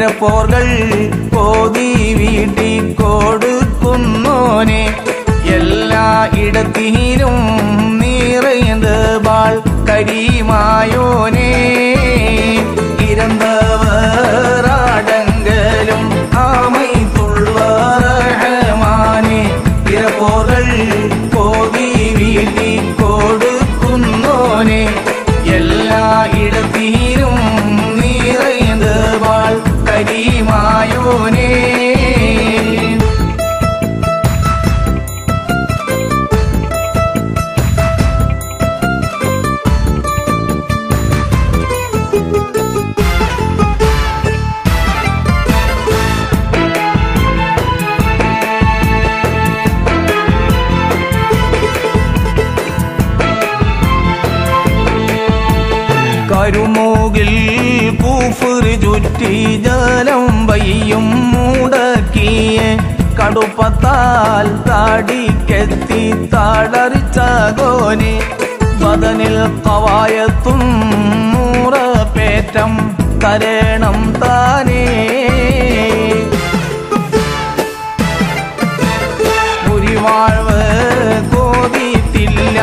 ഇരപ്പോർകൾ കോതി വീട്ടി കൊടുക്കുന്നോനെ എല്ലാ ഇടത്തിലും നിറയുന്നത് ബാൾ കരീമായോനെ ഇരന്തവറാടങ്കലും ആമൈത്തുള്ള റഹ്മാനെ ഇരപ്പോർകൾ കോതി വീട്ടി കൊടുക്കുന്നോനെ എല്ലാ ഇടത്തിലും നിറയുന്നത് ബാൾ കരീമായോനെ കരുമൂകിൽ കൂഫർ ചുറ്റി ജലം വയ്യും മുടക്കിയ കടുപ്പത്താൽ താടിക്കെത്തി തളർച്ചകോനെ ബദനിൽ കവായത്തും നൂറപ്പേറ്റം തരണം താനേ പുരിവാഴ്വ് കോതിത്തില്ല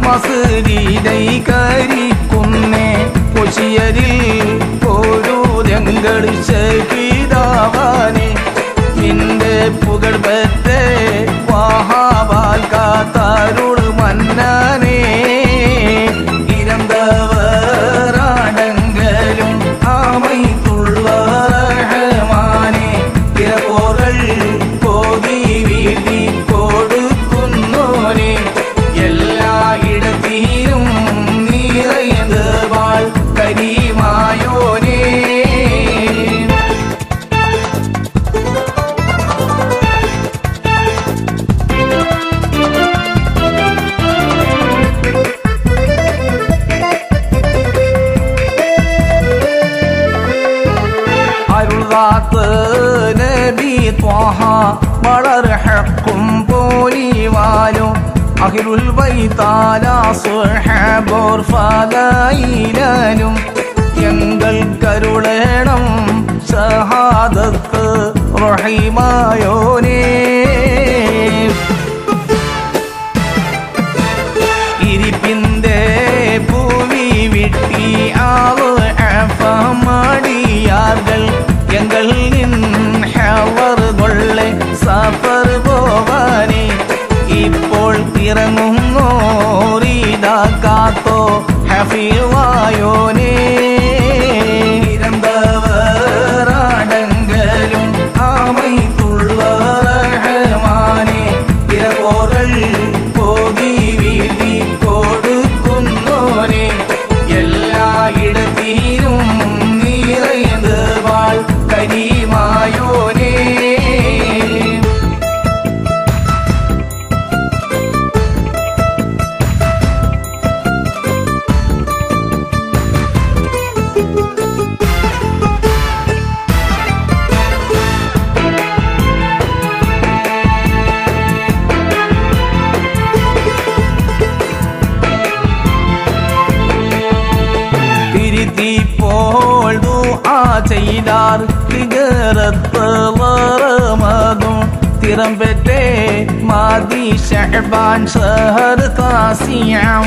മസ്ജിദൈ കരിക്കുന്നേ കൊച്ചിയരിൽ ഒരു രംഗൾ ഷഹീദാവാനെ നിന്റെ പുകൾ പറ്റേ വഹാബാൽ കാത്തരുൾ മന്നാനേ ഇരന്തവറാടങ്കലും ആമൈത്തുള്ള റഹ്മാനെ ഇരപ്പോകൾ കോതി വീട്ടി കൊടുക്കുന്നോനെ എല്ലാ ഇടത്തിലും നിറയുന്നത് ബാൾ കരീമായോനെ അരുൾകാത്ത് നബി ത്വാഹ വളർ ഹക്കും പോലിവാലും അഖിലുൽ ബൈതാല സുഹബോർ ഫലയിലും എങ്ങൾ കരുളേണം ഷഹാദത്ത് റഹീമായോനേ ഇരിപ്പിന്റെ പൂവി വിട്ടി ആവ് അഫമടിയാർകൾ എങ്ങൾ ഹവർ കൊള്ളെ സഫർ പോവാനേ ഇപ്പോൾ ഇറങ്ങുന്നോറിതാക്കാത്തോ ഹഫീവായോനേ ഇരന്തവറാടങ്കലും ആമൈത്തുള്ള റഹ്മാനെ ഇരപ്പോകൾ കോതി വീട്ടി കൊടുക്കുന്നോനെ എല്ലാ ഇടത്തിലും നിറയുന്നത് ബാൾ കരീമായോനേ തിരുത്തിപ്പോൾ ദുആ ചെയ്താർ തികറത്ത് വറമതും തിരം പെറ്റേ മാതി ഷഅബാൻ ഷഹർ താസിയാം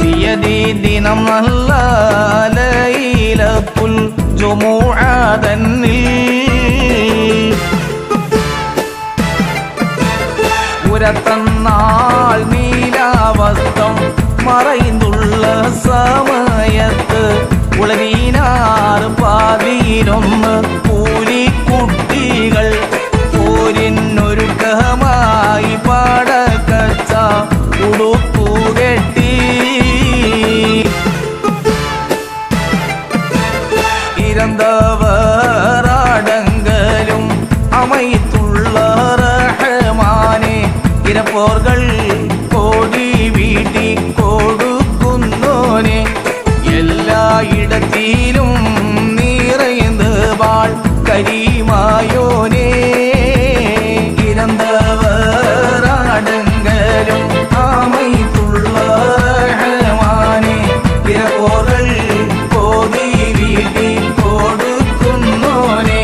തീയതി ദിനം നല്ല ലൈലത്തുൽ ജുമുഅ തന്നിൽ ഉരത്തന്നാൾ നീലാവസ്ത്രം മറൈന്തുള്ള സമയത്ത് ഉളവീനാർ പാതിയിലൊന്ന് കൂലിക്കുട്ടികൾ പോരിനൊരുക്കമായി പാടക്കച്ച ഉടുപ്പുകെട്ടി ഇരന്തവറാടങ്കലും അമൈത്തുള്ള റഹ്മാനെ ഇരപ്പോർകൾ കോടി വീട്ടി കൊടുക്കുന്നോനെ എല്ലാ ഇടത്തിലും നിറയുന്നത് ബാൾ കരീമായോനെ ഇരന്തവറാടങ്കലും ആമൈത്തുള്ള റഹ്മാനെ ഇരപ്പോർകൾ കോതി വീട്ടി കൊടുക്കുന്നോനെ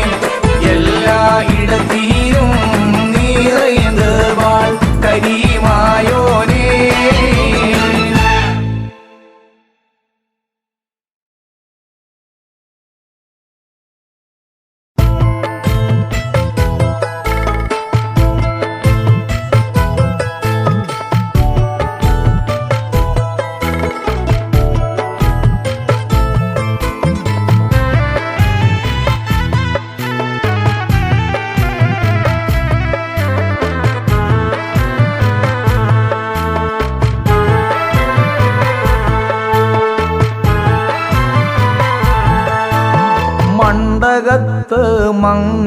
മണ്ഡകത്ത് മംഗലപ്പൂമാരനും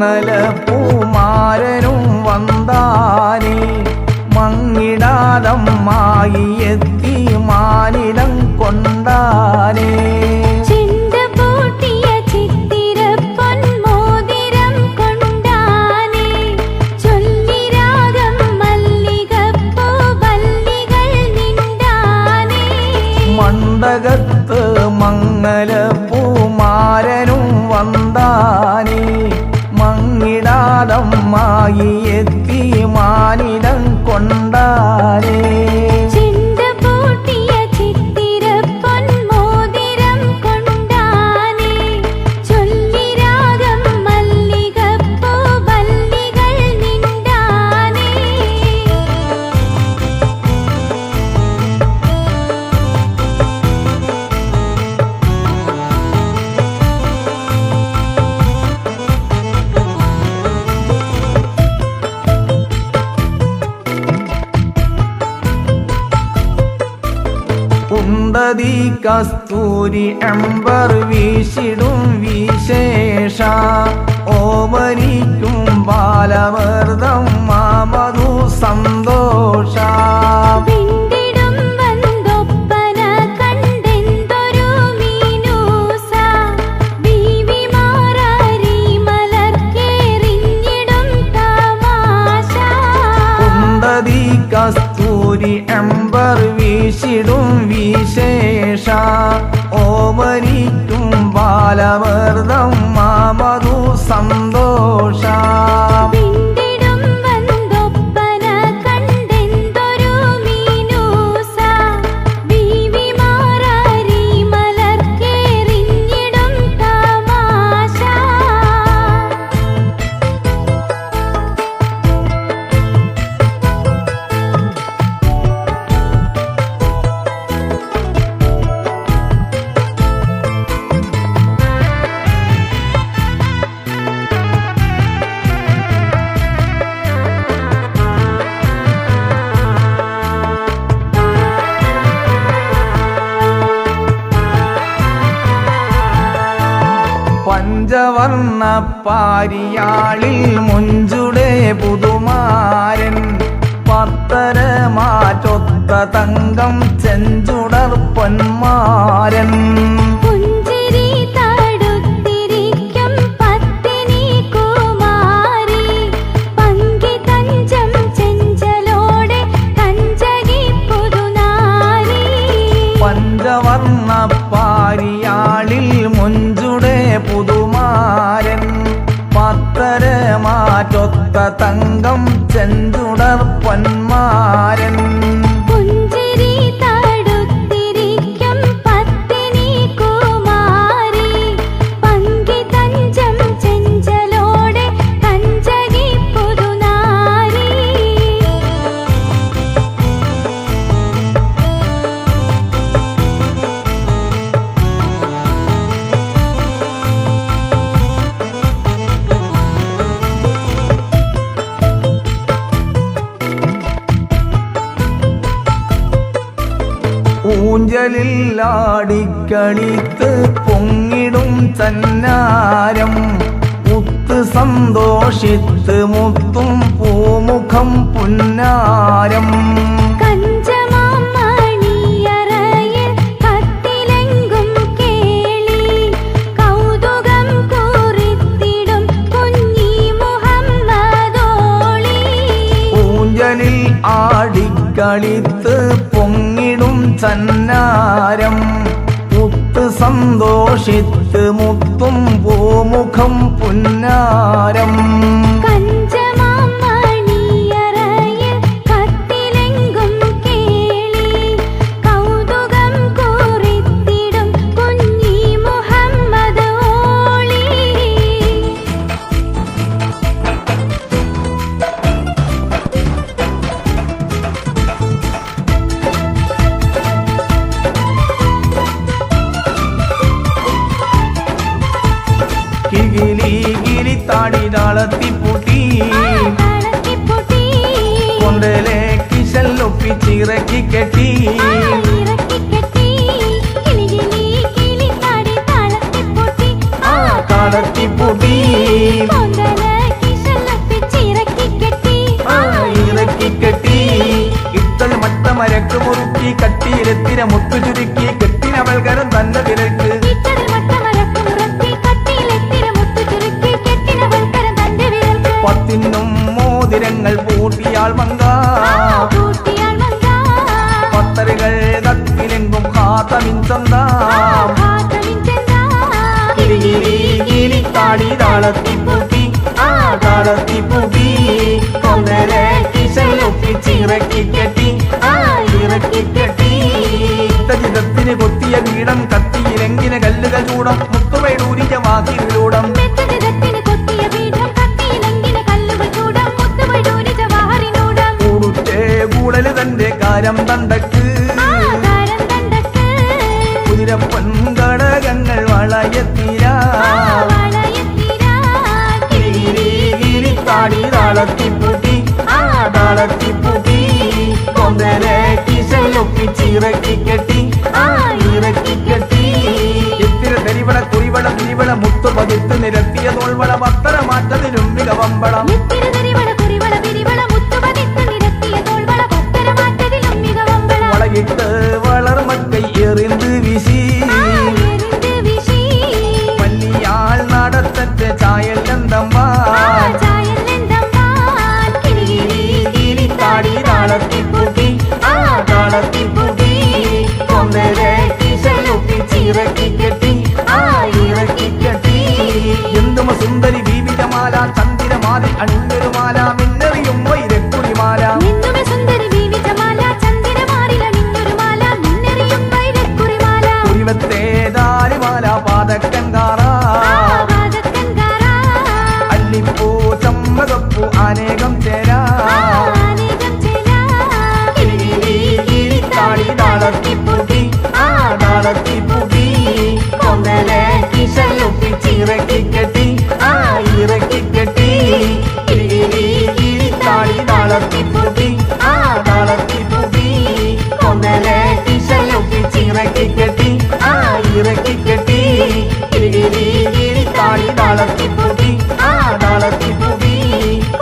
വന്താനേ മങ്ങിടാതമ്മായി എത്തി മാനിടം കൊണ്ടാനേ മണ്ഡകത്ത് മംഗലപ്പൂമാരനും വന്താനേ മങ്ങിടാതമ്മായി എത്തി മാനിടം കൊണ്ടാനേ കുണ്ടതി കസ്തൂരി അമ്പർ വീശിടും വിശേഷ ഓമനിക്കും ബാലമൃതം മാമധു സന്തോഷ കുണ്ടതി കസ്തൂരി അമ്പർ വീശിടും വിശേഷ ഓമനിക്കും ബാലമൃതം മാമധു സന്തോഷ പഞ്ചവർണ്ണ പാരിയാളിൽ മുഞ്ചുടെ പുതുമാരൻ പത്തര മാറ്റൊത്ത തങ്കം ചെഞ്ചുടർ പൊന്മാരൻ പഞ്ചവർണ്ണ പാരിയാളിൽ മുഞ്ചുടെ പുതുമാരൻ പത്തര മാറ്റൊത്ത തങ്കം ചെഞ്ചുടർ പൊന്മാരൻ ഊഞ്ചലിൽ ആടിക്കളിത്ത് പൊങ്ങിടും ചന്നാരം മുത്ത് സന്തോഷിത്ത് മുത്തും പൂമുഖം പുന്നാരം ഊഞ്ചലിൽ ആടിക്കളിത്ത് പൊങ്ങിടും ചന്നാരം മുത്ത് സന്തോഷിത്ത് മുത്തും പൂമുഖം പുന്നാരം താടിതാളത്തിപ്പൂട്ടി കൊണ്ടലെ കിശല്ലൊപ്പിച്ചിറക്കി കെട്ടി കാളത്തിപ്പൂട്ടി ഞങ്ങൾ പൂട്ടിയാൾ മങ്ക പത്തരുകൾ തത്തിലെങ്കും ഹാത്തമിൻ ചന്താം കിളിക്കാടി താളത്തിപ്പൂട്ടി ആ താളത്തിപ്പൂട്ടി കൊന്നലെ കിശലൊപ്പിച്ചിറക്കി കെട്ടി ആ ഇറക്കി കെട്ടി ചിതത്തിന് കൊത്തിയ വീടം കത്തിയിലെങ്കിന് കല്ലുകൾ ചൂടം മുത്തുവൈഡൂരിച്ച വാക്കിലൂടം കൂടുറ്റേ കൂടല് തന്റെ കാരം തണ്ടക്ക് കുതിരപ്പൊൻകടകങ്ങൾ വളയത്തീരാ കിളിത്താടി താളത്തിപ്പൂട്ടി ആ താളത്തിപ്പൂട്ടി കൊന്തലെ കിശലൊപ്പിച്ചിറക്കി കെട്ടി ആ ഇറക്കി കെട്ടി എത്തിര തെരിവള കുറിവള തിരിവള മുത്തു പതിത്ത് നിരത്തിയ തോൾവള വത്തര മാറ്റതിലും മികവമ്പളം വളകിട്ട് വളർമക്കൈ എറിந்து വീശി പല്ലിയാൾ നടത്തറ്റ ചായൽ എന്തമ്പാ കിളിത്താടി താളത്തിപ്പൂട്ടി ആ താളത്തിപ്പൂട്ടി കൊന്നലെ കിശലൊപ്പിച്ചിറക്കി കെട്ടി ആ ഇറക്കി കെട്ടി എന്തുമ സുന്ദരി ബീബിജമാല ചന്ദിരമാലിൽ അണിഞ്ഞൊരു മാല മിന്നറിയും വൈരക്കുറിമാല കുറിവത്തേതാലിമാല പാതക്കൻ കാറാ അല്ലിപ്പൂ ചമ്മകപ്പൂ അനേകം ചേരാ കിളിത്താടി താളത്തിപ്പൂട്ടി ആ താളത്തിപ്പൂട്ടി കൊന്നലെ കിശലൊപ്പിച്ചിറക്കി കെട്ടി ആ ഇറക്കി കെട്ടി കിളിത്താടി താളത്തിപ്പൂട്ടി ആ താളത്തിപ്പൂട്ടി കൊന്നലെ കിശലൊപ്പിച്ചിറക്കി കെട്ടി ആ ഇറക്കി കെട്ടി കിളിത്താടി താളത്തിപ്പൂട്ടി ആ താളത്തിപ്പൂട്ടി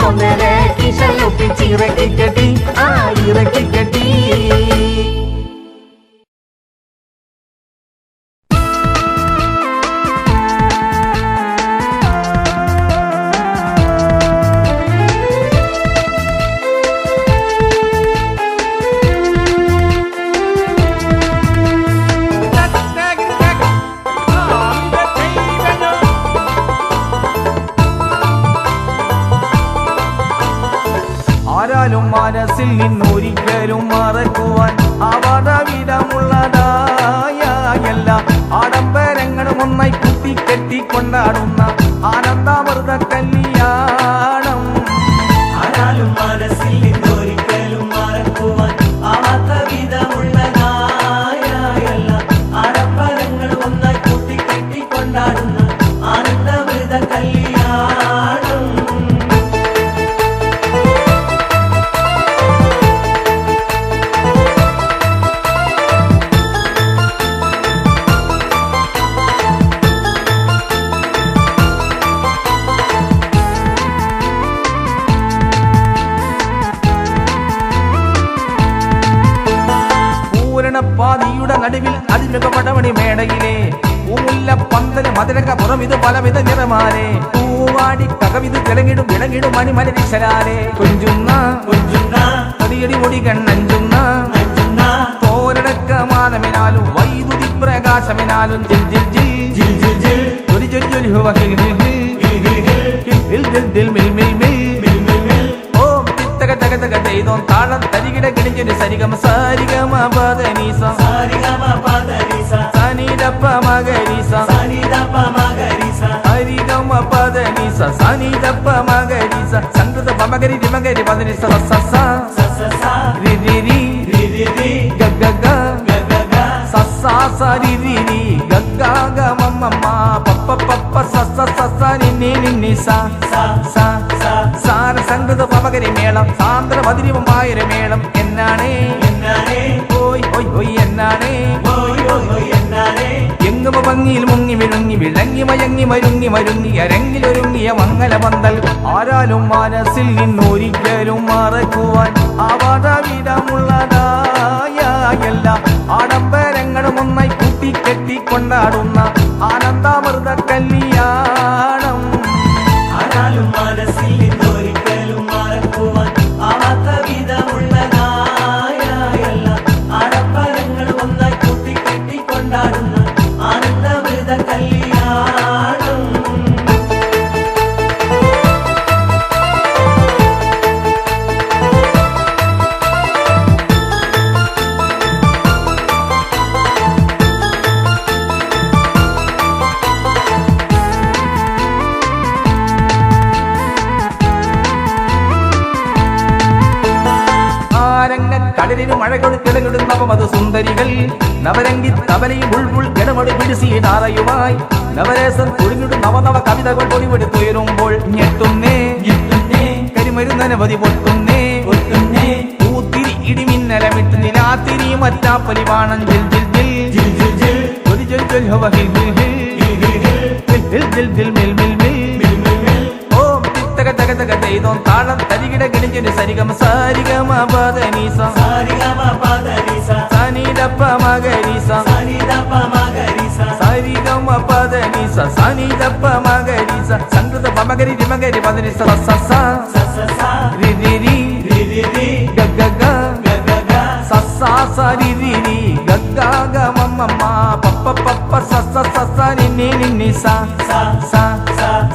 കൊന്നലെ കിശലൊപ്പിച്ചിറക്കി കെട്ടി ആ ഇറക്കി കെട്ടി ആരാലും മനസ്സിൽ നിന്നൊരിക്കലും മറക്കുവാൻ അപകടവിധമുള്ളതായ എല്ലാ ആഡംബരങ്ങളും ഒന്നായി കുത്തിക്കെട്ടിക്കൊണ്ടാടുന്ന ആനന്ദാമൃത കല്യാണം ആരാലും മനസ്സിൽ നിന്നൊരിക്കലും മറക്കുവാൻ ആവാത്ത വിധമുള്ളതായ എല്ലാ ആഡംബരങ്ങളും ഒന്നായി കൂട്ടിക്കെട്ടിക്കൊണ്ടാടുന്ന ആനന്ദമൃത കല്യാണം പാതിയുടെ നടുവിൽ അതിമിക പടമണി മേടയിലെ പൂമുല്ല പന്തല് മധുരക പുറമിത് പലവിധ നിറമാലെ പൂവാടി കകവിത് തിളങ്ങിടും വിളങ്ങിടും മണിമലരിശലാലെ കുഞ്ചുന്ന തടിയടി മുടി കണ്ണഞ്ചുന്ന തോരടക്ക മാനമിനാലും വൈദ്യുതി പ്രകാശമിനാലും ജിൽ ജിൽ ജിൽ ജിൽ ജിൽ ജൊലി ജൊലി ജൊലി ഹുവ ഹിൽ ഹിൽ ഹിൽ ഹിൽ ദിൽ മിൽ മിൽ മിൽ ഓം ചിത്തക തക തക ചെയ്തോം താളം തരികിട കിണിഞ്ഞൊരു സരിഗമ സാരിഗമ പദനീസ സനിദപ്പ മഗരീസ ഹരിഗമ പദനീസ സനിദപ്പ മഗരീസ സംഗൃത പമഗരി രിമഗരി പദനിസ സസ രി രി രി ഗഗ ഗ സസ സരി രി രി ഗഗ ഗ മമ്മ പപ്പ പപ്പ സസ സസ നിന്നി നിന്നി സ സാര സംഗൃത പമഗരി മേളം സാന്ദ്ര മധുരമായ മേളം എന്നാണേ ഓയ് ഓയ് ഓയ് എന്നാണേ എങ്ങുമ ഭംഗിയിൽ മുങ്ങി വിഴുങ്ങി വിളങ്ങി മയങ്ങി മരുങ്ങി മരുങ്ങി അരങ്ങിലൊരുങ്ങിയ മംഗല പന്തൽ ആരാലും മനസ്സിൽ നിന്നൊരിക്കലും മറക്കുവാൻ അപകടവിധമുള്ളതായ എല്ലാ ആഡംബരങ്ങളും ഒന്നായി കൂട്ടിക്കെട്ടിക്കൊണ്ടാടുന്ന ആനന്ദാമൃത കല്യാണം ആരാലും മനസ്സിൽ നിന്നൊരിക്കലും മറക്കുവാൻ കടലിനു മഴ കൊടുക്കിടങ്ങിടുന്നവം അത് സുന്ദരികൾ നവരംഗി തബലയും ഉൾപുൾ ഗണമൊടി പിടിച്ചീടാറയുമായി നവരസം കുഴിഞ്ഞിടും നവനവ കവിതകൾ പൊടിപെടുത്തുയരുമ്പോൾ ഞെട്ടുന്നേ കരിമരുന്നനവധി പൊട്ടുന്നേ പൂത്തിരി ഇടിമിന്നലമിട്ട് നിലാത്തിരി മറ്റാപ്പലി വാണം ജിൽ ജിൽ ജിൽ ജിൽ ജിൽ ജിൽ ജിൽ ജിൽ ഹവ ഹിൽ ഹിൽ ഹിൽ ജിൽ ജിൽ മിൽ മിൽ മിൽ ഓം തിത്തക തക തക തൈതോം താളം തരികിട ഗിണിഞ്ഞൊരു സരിഗമ സാരിഗമ പദനീസ സാരിഗമ പദനീസ സനിദപ്പ മഗരീസ സനിദപ്പ മഗരീസ സാരിഗമ പദനീസ സനിദപ്പ മഗരീസ സംഗൃത പമഗരി രിമഗരി പദനീസ സ സ സസസ രി രി രി രി രി രി ഗ ഗ ഗ ഗഗഗ സ സ സ രി രി രി ഗ ഗ ഗ മ മ മ പ പ പ പ സ സ സ സ നി നി നി നി സ സ സ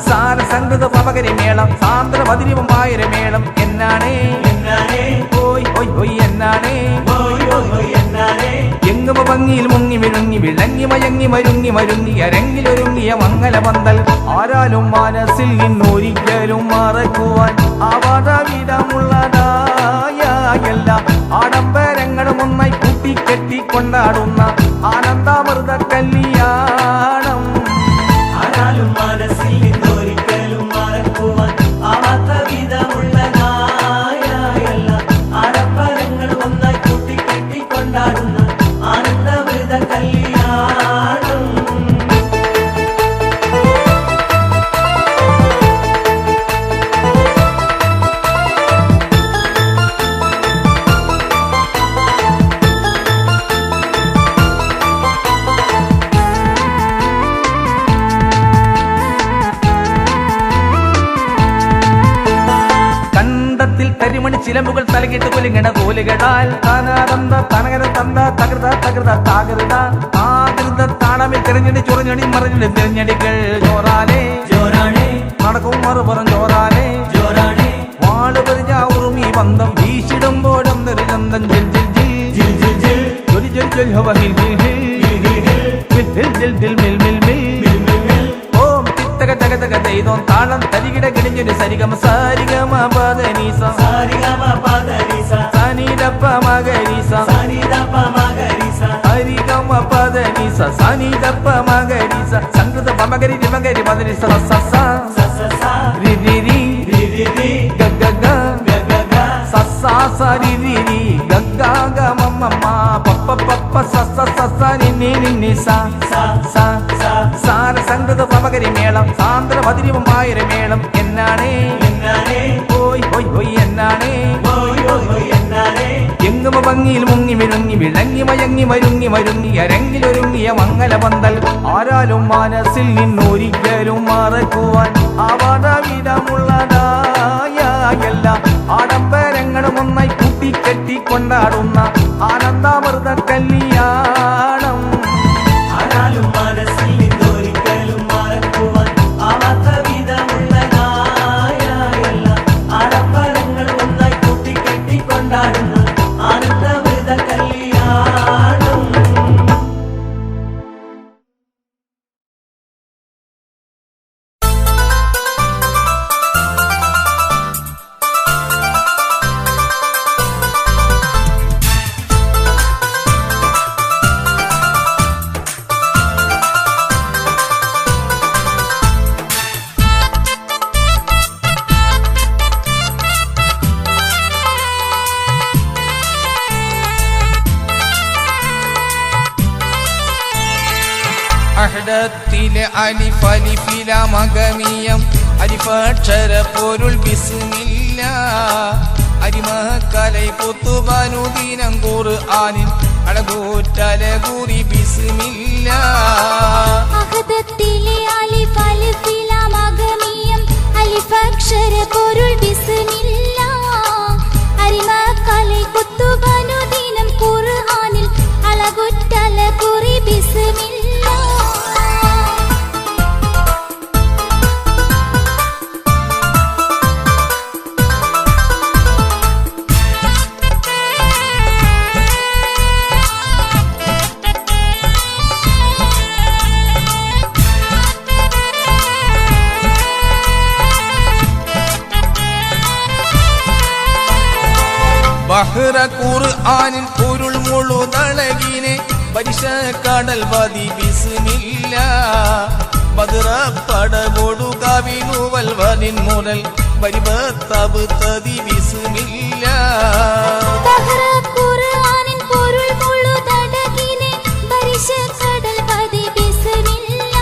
സാര സംഗൃത പമഗരി മേളം സാന്ദ്ര മധുരിമമായൊരു മേളം എന്നാണേ എന്നാനേ ഓയ് ഓയ് ഓയ് എന്നാണേ ഓയ് ഓയ് എന്നാനേ എങ്ങുമ ഭംഗിയിൽ മുങ്ങി വിഴുങ്ങി വിളങ്ങി മയങ്ങി മരുങ്ങി മരുങ്ങി അരങ്ങിലൊരുങ്ങിയ മംഗല പന്തൽ ആരാലും മനസ്സിൽ നിന്നൊരിക്കലും മറക്കുവാൻ ആവാടവിടമുള്ളതായ എല്ലാ ആഡംബരങ്ങളും ഒന്നായി കൂട്ടിക്കെട്ടി കൊണ്ടാടുന്ന ആനന്ദാമൃത കല്യാണം ആരാലും മനസ്സിൽ നിന്നൊരിക്കലും മറക്കുവാൻ ആവാത്ത വിധമുള്ളതായ എല്ലാ ആഡംബരങ്ങൾ ഒന്നായി കൂട്ടിക്കെട്ടി കൊണ്ടാടുന്ന ആനന്ദമൃത കല്യാണം കരിമണി ചിലമ്പുകൾ തലകിട്ട് കുലുങ്ങണ കോലുകടാൽ താനാതന്ത തനകര തന്ത തകൃത തകൃത താകൃത താകൃത താണമിൽ തിരഞ്ഞെടി ചൊറഞ്ഞടി മറിഞ്ഞടി തിരഞ്ഞടികൾ ചോറാലേ ജോറാണേ നടക്കും മറുപുറം ചോറാലേ ജോറാണേ വാള് പരിഞ്ഞ ഉറുമി ബന്ധം വീശിടുമ്പോഴും നെറുചന്തം ജിൽ ജിൽ ജിൽ ജിൽ ജിൽ ജിൽ ജൊലി ജൊലി ജൊലി ഹവ ഹിൽ ഹിൽ ഹിൽ ഹിൽ ഹിൽ ഹിൽ മിൽ മിൽ മിൽ ഓം തിത്തക തക തക തൈതോം താളം തരികിട ഗിണിഞ്ഞൊരു സരിഗമ സാരിഗമ പദനീസ സാരിഗമ പദനീസ സനിദപ്പ മഗരീസ സനിദപ്പ മഗരീസ സരിഗമ പദനീസ സനിദപ്പ മഗരീസ സംഗൃത പമഗരി രിമഗരി പദനീസ സ സ സസസ രി രി രി രി രി രി ഗ ഗ ഗ ഗഗഗ സ സ സ രി രി രി ഗ ഗ ഗ മ മ മ പ പ പ പ സ സ സ സ നി നി നി നി സ സ സ സാര സംഗൃത പമഗരി മേളം സാന്ദ്ര മധുരിമമായൊരു മേളം എന്നാണേ എന്നാനേ ഓയ് ഓയ് ഓയ് എന്നാണേ ഓയ് ഓയ് എന്നാനേ എങ്ങുമ ഭംഗിയിൽ മുങ്ങി വിഴുങ്ങി വിളങ്ങി മയങ്ങി മരുങ്ങി മരുങ്ങി അരങ്ങിലൊരുങ്ങിയ മംഗല പന്തൽ ആരാലും മനസ്സിൽ നിന്നൊരിക്കലും മറക്കുവാൻ ആവാടവിടമുള്ളതായ എല്ലാ ആഡംബരങ്ങളും ഒന്നായി കൂട്ടിക്കെട്ടി കൊണ്ടാടുന്ന ആനന്ദാമൃത കല്യാണം ആരാലും മനസ്സിൽ നിന്നൊരിക്കലും മറക്കുവാൻ ആവാത്ത വിധമുള്ളതായ എല്ലാ ആഡംബരങ്ങൾ ഒന്നായി കൂട്ടിക്കെട്ടി കൊണ്ടാടുന്ന ആനന്ദമൃത കല്യാണം അഹ്ദത്തിലെ അലിഫ് അലിഫില മഗമിയം അലിഫക്ഷര പൊരുൾ ബിസ്മില്ല അരിമക്കലൈ കുത്തുബനുദീനം ഖുർആനിൽ അഴകൂറ്റലകൂറി ബിസ്മില്ല അഹദത്തിലെ അലിഫ് അലിഫില മഗമിയം അലിഫക്ഷര പൊരുൾ ബിസ്മില്ല അരിമക്കലൈ കുത്തുബനുദീനം ഖുർആനിൽ അഴകൂറ്റലകൂറി ബിസ്മില്ല മഹ്റ ഖുർആനിൻ പൊരുൾ മുഴുതളകിനെ പരിശ കടൽ പതി ബിസ്മില്ല ബദ്ര പടകൊടു കവിനുവൽ വനിൻ മുതൽ പരിപത്തബ് തതി ബിസ്മില്ല ബഹ്റ ഖുർആനിൻ പൊരുൾ മുഴുതളകിനെ പരിശ കടൽ പതി ബിസ്മില്ല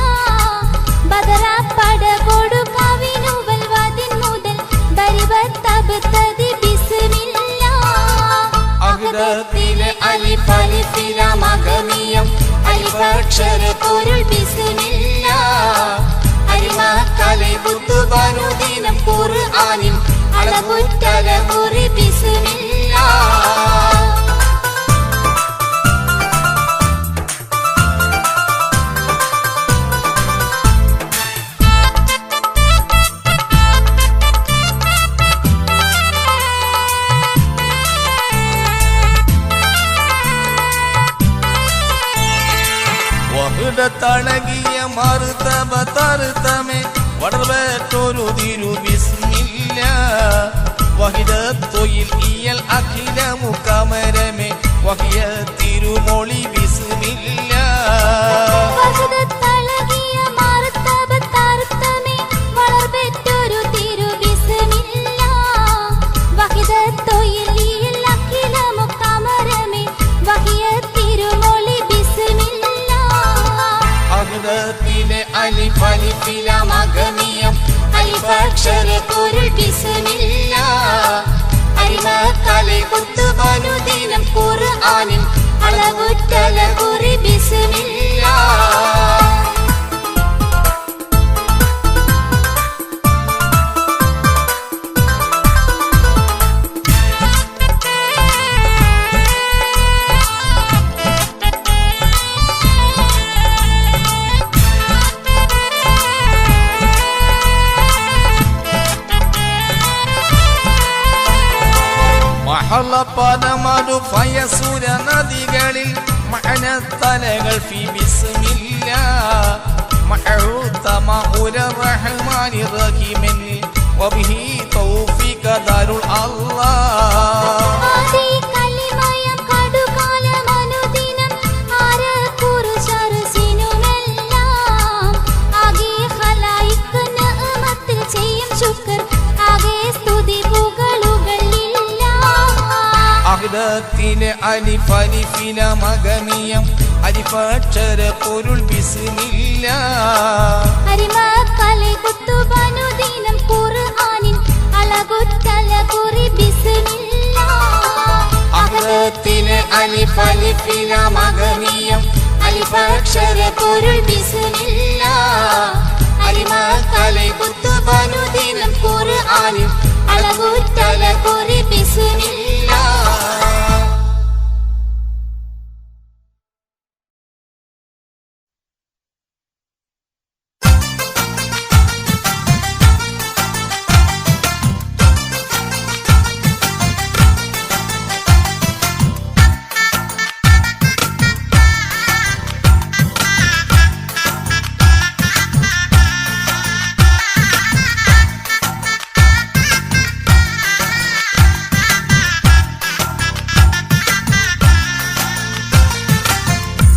ബദ്ര പടകൊടു കവിനുവൽ വനിൻ മുതൽ പരിപത്തബ് തതി ബിസ്മില്ല അഹ്ദത്തിലെ അലിഫ് അലിഫില മഗമിയം അലിഫക്ഷര പൊരുൾ ബിസ്മില്ല അരിമക്കലെ കുത്തുബനുദിനം ഖുർആനിൻ അളവുറ്റല കുറി ബിസ്മില്ല തളകിയ മറുതബ തറുതമേ വളർവേറ്റൊരു തിരു ബിസ്മില്ല വഹിദത്തൊയിൽ ഇയൽ അഖില മുഖമരമേ വഹിയ തിരുമൊളി ബിസ്മില്ല വഹിദത്തളകിയ മറുതബ തറുതമേ വളർവേറ്റൊരു തിരു ബിസ്മില്ല വഹിദത്തൊയിൽ ഇയൽ അഖില മുഖമരമേ വഹിയ തിരുമൊളി ബിസ്മില്ല അഹ്ദത്തിലെ അലിഫ് അലിഫില മഗമിയം അലിഫക്ഷര പൊരുൾ ബിസ്മില്ല അരിമക്കലെ കുത്തുബനുദിനം ഖുർആനിൻ അളവുറ്റല കുറി ബിസ്മില്ല പദമതു ഫയസുര നദികളിൽ മഅനത്തലകൾ ഫി ബിസ്മില്ല മഅഉതമ ഉര റഹ്മാനി റഹീമിൻ വബിഹി തൗഫീക ദാരുൽ അല്ലാഹ് ആദി കലിമയം കടുകാലമനുദിനം ആരക്കുറിച്ചറിസിനുമെല്ലാം ആകെ ഖലായിക് നിഅമത്തിൽ ചെയ്യും ശുക്ർ ആകെ സ്തുതി പുകളുകളില്ല അഹ്ദത്തിലെ അലിഫ് അലിഫില മഗമിയം അലിഫക്ഷര പൊരുൾ ബിസ്മില്ല അരിമക്കലെ കുത്തുബനുദിനം ഖുർആനിൻ അളവുറ്റല കുറി ബിസ്മില്ല അഹ്ദത്തിലെ അലിഫ് അലിഫില മഗമിയം അലിഫക്ഷര പൊരുൾ ബിസ്മില്ല അരിമക്കലെ കുത്തുബനുദിനം ഖുർആനിൻ അളവുറ്റല കുറി ബിസ്മില്ല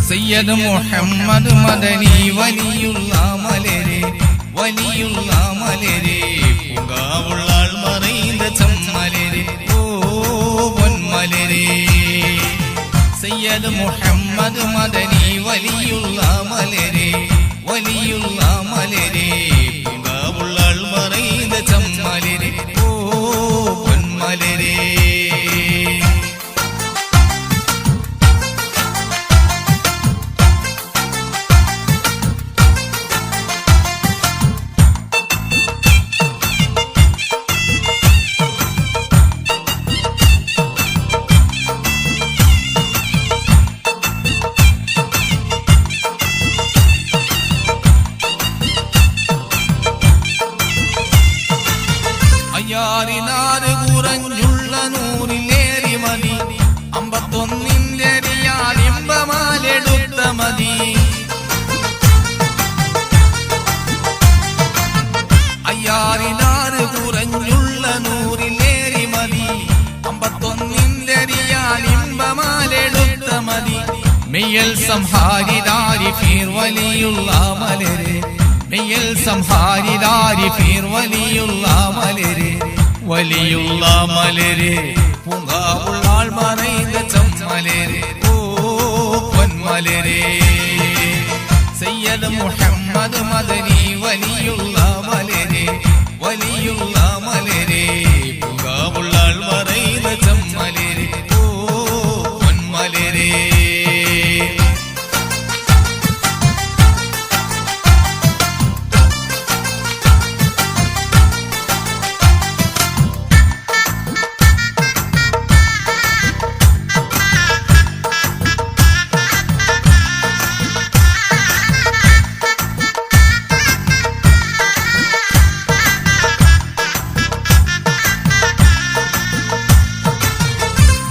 സയ്യിദ് മുഹമ്മദ് മദനി വലിയുള്ള മലരെ പൂങ്കാവുള്ളാൾ മറൈந்த ചമ്മലരെ ഓ പൊന്മലരെ സയ്യിദ് മുഹമ്മദ് മദനി വലിയുള്ള മലരെ പൂങ്കാവുള്ളാൾ മറൈந்த ചമ്മലരെ ഓ പൊന്മലരെ അയ്യാറിനാറ് കുറഞ്ഞുള്ള നൂറിലേറി മതി 51 റിയാലിമ്പമാലെടുത്ത മതി അയ്യാറിനാറ് കുറഞ്ഞുള്ള നൂറിലേറി മതി 51 മെയ്യൽ സംഹാരിദാരി ഫീർ വലിയുള്ള മലരെ മെയ്യൽ സംഹാരിദാരി ഫീർ വലിയുള്ള മലരെ വലിയുള്ള മലരെ പൂങ്കാവുള്ളാൾ മറൈந்த ചമ്മലരെ ഓ പൊന്മലരെ സയ്യദ് മുഹമ്മദ് മദനി വലിയുള്ള മലരെ വലിയുള്ള മലരെ പൂങ്കാവുള്ളാൾ മറൈந்த ചമ്മലരെ ഓ പൊന്മലരെ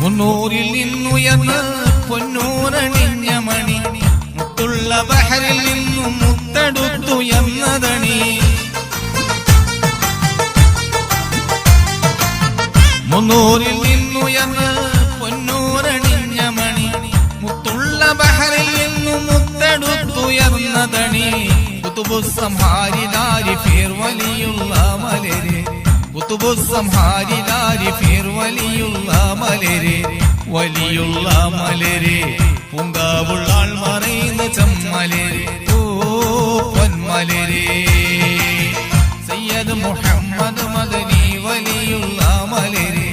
മുന്നൂറിൽ നിന്നുയർന്ന് പൊന്നൂറണിഞ്ഞ മണി മുത്തുള്ള ബഹറിൽ നിന്നും മുത്തെടുത്തുയർന്നതണി മുന്നൂറിൽ നിന്നുയർന്ന് പൊന്നൂറണിഞ്ഞ മണി മുത്തുള്ള ബഹറിൽ നിന്നും മുത്തെടുത്തുയർന്നതണി കുതുബുസ്സംഹാരിദാരി ഫീർ വലിയുള്ള മലരെ കുതുബുസ്സംഹാരിദാരി ഫീർ വലിയുള്ള മലരെ വലിയുള്ള മലരെ പൂങ്കാവുള്ളാൾ മറൈந்த ചമ്മലരെ ഓ പൊന്മലരെ സയ്യദ് മുഹമ്മദ് മദനി വലിയുള്ള മലരെ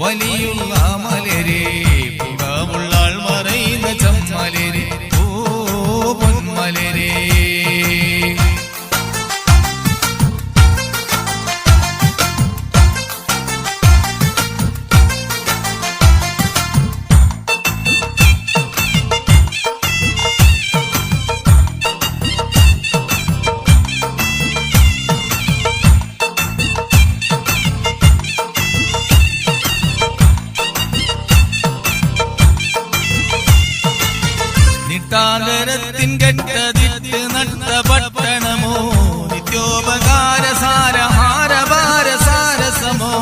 വലിയുള്ള മലരെ പൂങ്കാവുള്ളാൾ മറൈந்த ചമ്മലരെ ഓ പൊന്മലരെ നിട്ടാന്തരത്തിൻ കെട്ടതിട്ട് നട്ട പട്ടണമോ നിത്യോപകാര സാരഹാരഭാര സാരസമോ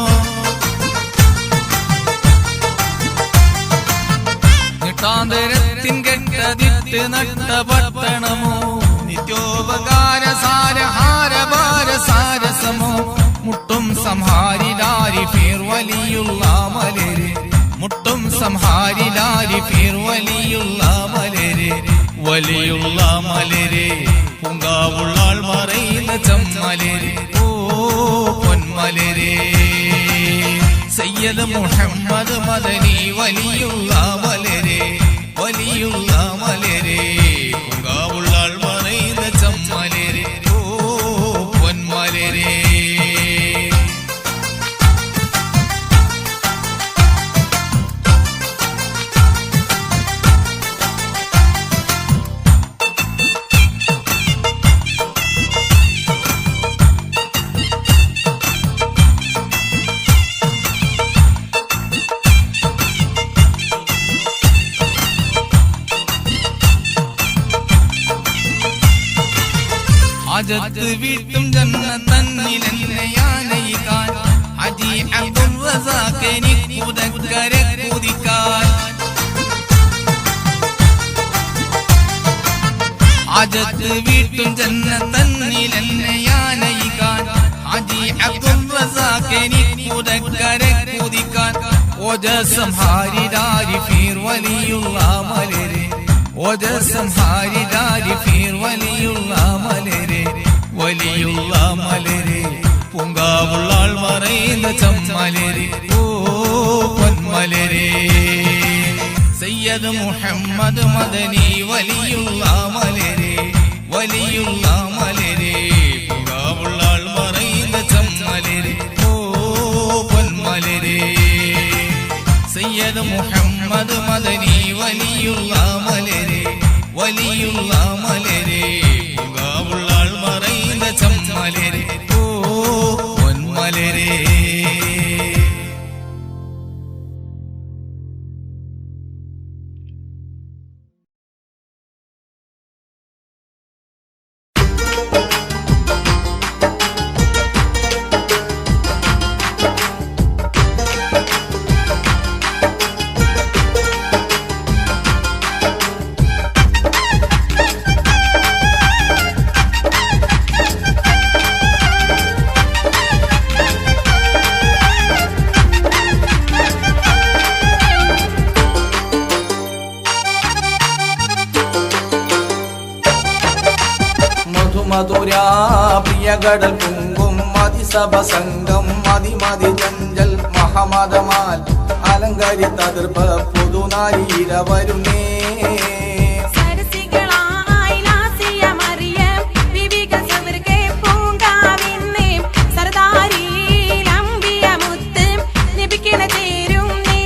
നിട്ടാന്തരത്തിൻ കെട്ടതിട്ട് നട്ട പട്ടണമോ നിത്യോപകാര സാരഹാരഭാര സാരസമോ മുട്ടും സംഹാരിദാരി ഫീർ വലിയുള്ള മലരെ മുട്ടും സംഹാരിദാരി ഫീർ വലിയുള്ള മലരെ വലിയുള്ള മലരെ പൂങ്കാവുള്ളാൾ മറൈந்த ചമ്മലരെ ഓ പൊന്മലരെ സയ്യദ് മുഹമ്മദ് മദനി വലിയുള്ള മലരെ വലിയുള്ള മലരെ പൂങ്കാവുള്ളാൾ മറൈந்த ചമ്മലരെ ഓ പൊന്മലരെ ഹാജത്ത് വീട്ടും ജന്നതന്നിലെന്നയാനയിക്കാൻ ഹജി അബ്ദുൽ റസാഖിനി കുതക്കരെ കുതിക്കാൻ ഹാജത്ത് വീട്ടും ജന്നതന്നിലെന്നയാനയിക്കാൻ ഹജി അബ്ദുൽ റസാഖിനി കുതക്കരെ കുതിക്കാൻ ഓജ സംഹാരിദാരി ഫീർ വലിയുള്ള മലരെ ഓജ സംഹാരിദാരി ഫീർ വലിയുള്ള മലരെ വലിയുള്ള മലരെ പൂങ്കാവുള്ളാൾ മറൈந்த ചമ്മലരെ ഓ പൊന്മലരെ സയ്യദ് മുഹമ്മദ് മദനി വലിയുള്ള മലരെ വലിയുള്ള മലരെ പൂങ്കാവുള്ളാൾ മറൈந்த ചമ്മലരെ ഓ പൊന്മലരെ സയ്യദ് മുഹമ്മദ് മദനി വലിയുള്ള മലരെ വലിയുള്ള മലരെ പൂങ്കാവുള്ളാൾ മറൈந்த ചമ്മലരെ ഓ പൊന്മലരെ മതിയാ പ്രിയ കടൽ പൊങ്കും മതിസഭ സംഘം മതി ജഞ്ചൽ മഹമദമാൽ അലങ്കാരി തതിർപ്പ പുതുനാരിയിര വരുന്നേ സരസികളായി ലാസിയ മറിയം വിവിക സവർഗെ പൂങ്കാവിന്നേ സർദാരിയിൽ അമ്പിയ മുത്ത് നബിക്കിണ ചേരും നീ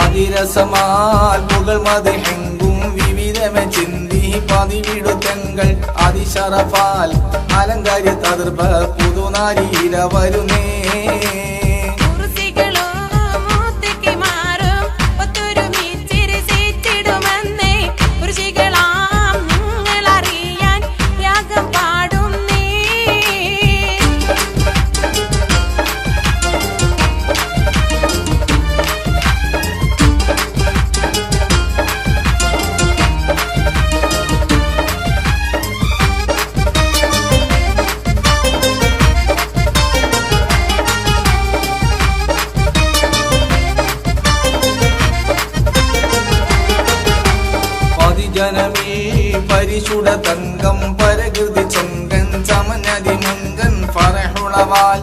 അതിരസമാൽ പുകൾ മതിഹെങ്കും വിവിധമ ചിന്തി പതിവിടുത്തെങ്കൾ അതിശറഫാൽ അലങ്കാരി തതിർപ്പ പുതുനാരിയിര വരുന്നേ ജനമീ പരിശുദ്ധ തങ്കം പരകൃതി ചൊങ്കൻ ചമനതി മുങ്കൻ ഫറഹുളവാൽ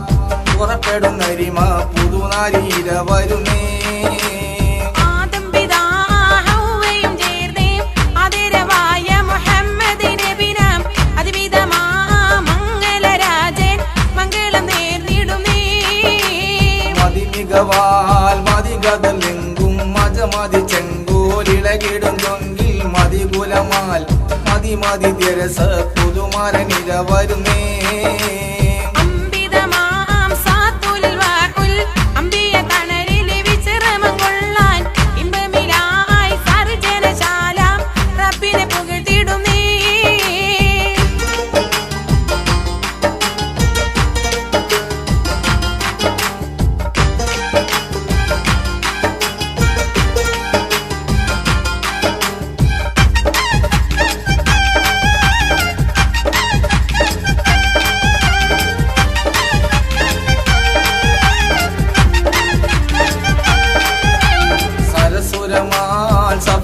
പുറപ്പെടുന്നരിമ പുതുനാരിയിര വരുന്നേ മതിമികവാൽ മതികതലെങ്കും മജമതി ചെങ്കോലിളകിടും തൊങ്കിൽ മതികുലമാൽ മതി തിരസ പുതുമരനിര വരുന്നേ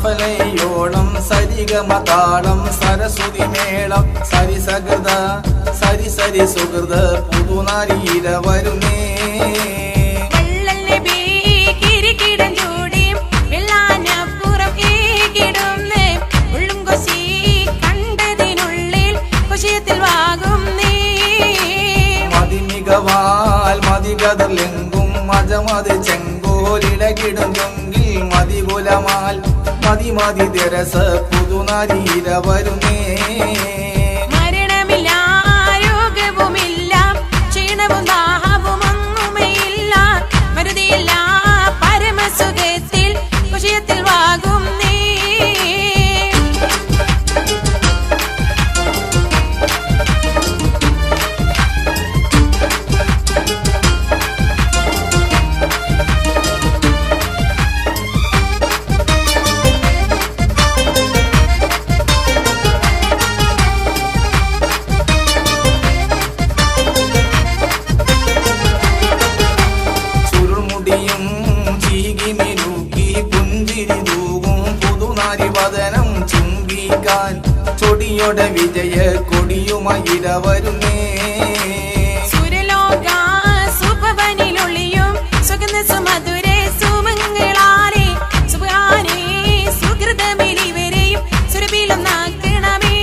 സഫലയോളം സരിഗമതാളം സരസ്വതി മേളം സരിസകൃത സരി സുഹൃത പുതുനാരിയിര വരുന്നേ മതിമികവാൽ മതികതലെങ്കും മജമതി ചെങ്കോലിടകിടും ചൊങ്കിൽ മതികുലമാൽ മതി തിരസ പുതുനാരിയിര വരുന്നേ മരണമില്ല രോഗവുമില്ല ക്ഷീണവും ദാഹവും ഒന്നുമേയില്ല മരുതിയില്ല പരമസുഖത്തിൽ വിഷയത്തിൽ വാകും നീ വദനം ചുംബിക്കാൻ ചൊടിയുടെ വിജയ കൊടിയുമയിര വരുന്നേ സുരലോക സുഭവനിലൊളിയും സുഗന്ധ സുമധുര സുമംഗളാരെ സുബാനേ സുഹൃതമിലിവരെയും സുരഭിലും നാക്കണമേ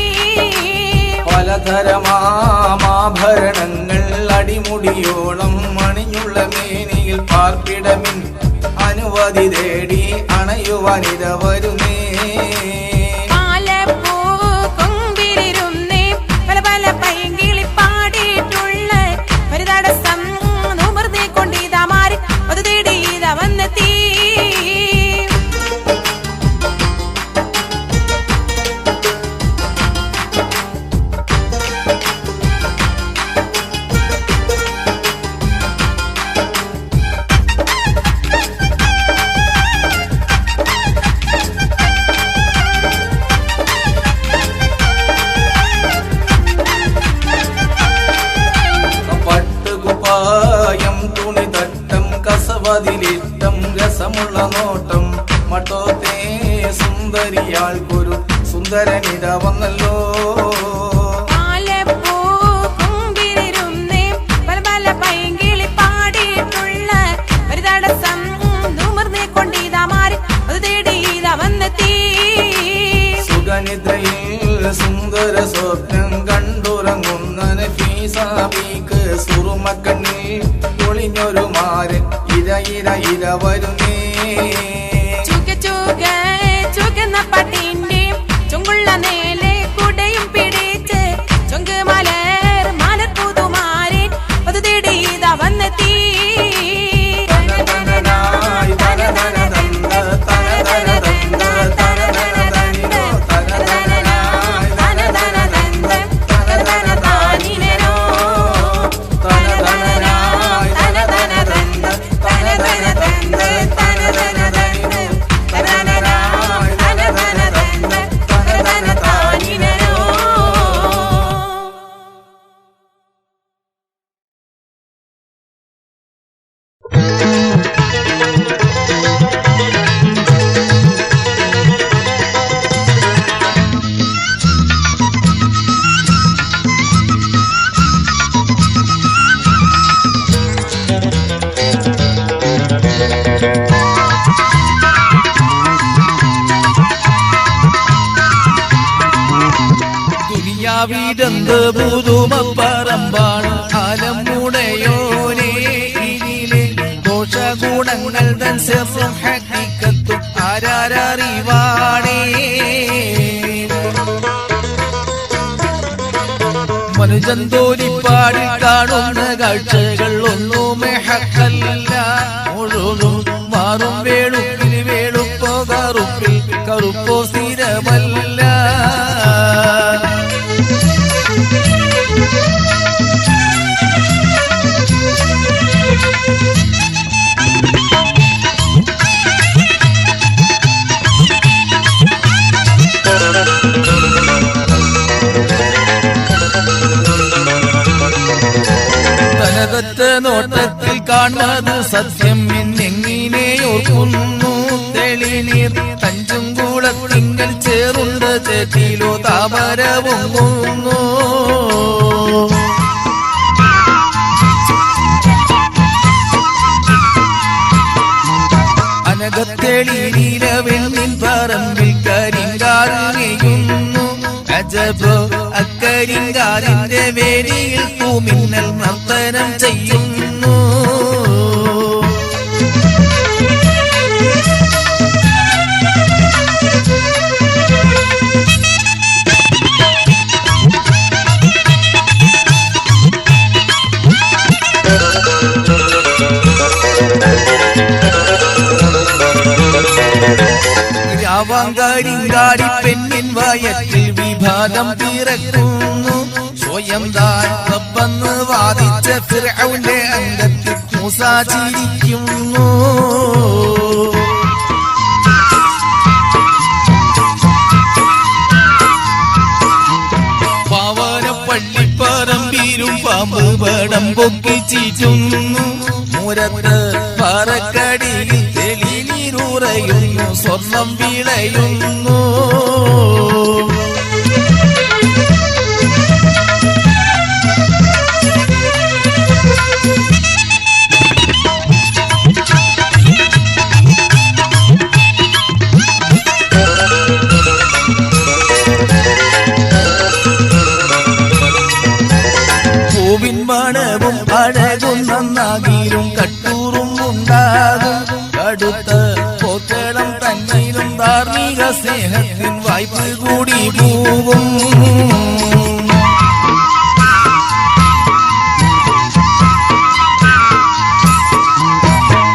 പലതരമാഭരണങ്ങൾ അടിമുടിയോളം മണിഞ്ഞുള്ള മേനിയിൽ പാർപ്പിടമിൻ അനുമതി തേടി അണയുവാനിര വരുന്നേ പല പല പൈങ്കിളി പാടിയിട്ടുള്ള ഒരു തടസ്സം നുമർന്നേ കൊണ്ടിതാ മാറി അത് തേടി ഇതാ വന്നെത്തി കസവതിലിട്ടം രസമുള്ള നോട്ടം മട്ടോത്തേ സുന്ദരിയാൾക്കൊരു സുന്ദരനിട വന്നല്ലോ ഓർമ്മക്കണ്ണിൽ ഒളിഞ്ഞൊരു മാരൻ ഇര ഇര ഇര വരുന്നേ ചുക ചുക ചുകന്ന പട്ടിന്റെ ചുങ്കുള്ള നേലെ കുടയും പിടിച്ച് ചുങ്ക് മലർ മലർ പുതുമാരൻ അത് തേടി ഇതാ വന്നെത്തി ദുനിയാവിടെന്ത് പുതുമപ്പറമ്പാണ് ആലമുടയോനെ ഇതിലെ ദോഷഗുണങ്ങൾ തൻ സെറും ഹഖീഖത്തും ആരാരറിവാണേ മനുജന്തോലിപ്പാടിൽ കാണുന്ന കാഴ്ചകൾ ഒന്നുമേ ഹക്കല്ല മുഴുവനും മാറും വേളുപ്പിൽ വേളുപ്പോ കറുപ്പിൽ കറുപ്പോ സ്ഥിരമല്ല തനതറ്റ നോട്ടത്തിൽ കാണുന്നത് സത്യം എന്നെങ്ങനെ ഓർക്കുന്നു തെളിനീർ തഞ്ചും കൂടത്തിങ്കൽ ചേറുണ്ട് ചേറ്റിലോ താമര പൊങ്ങുന്നു അനകത്തെളിനീല വെണ്ണിൻ പറമ്പിൽ കരിങ്കാറിനെയുന്നു അജബ് അക്കരിങ്കാറിന്റെ വേലിയിൽ പൂമിന്നൽ നർത്തനം ചെയ്യുന്നു രാവാങ്കാരിങ്കാടി പെണ്ണിൻ വയറ്റിൽ വിഭാഗം പിറക്കുന്നു സ്വയം താഴ്ന്ന് വാദിച്ച ഫിർഔന്റെ അംഗത്തിൽ മൂസ ചിരിക്കുന്നു പാവന പള്ളിപ്പറമ്പിലും പാമ്പ് പടം പൊക്കി ചീറ്റുന്നു മുരത്ത് പറക്കടിയിൽ തെളിനീരുറയുന്നു സ്വർണം വിളയുന്നു പൂവിൻ മണവും അഴകും നന്നാകിലും കട്ടൂറും ഉണ്ടാകും കടുത്ത പോറ്റളം തന്നിലും ധാർമ്മിക സ്നേഹത്തിൻ വായ്പ കൂടി പോവും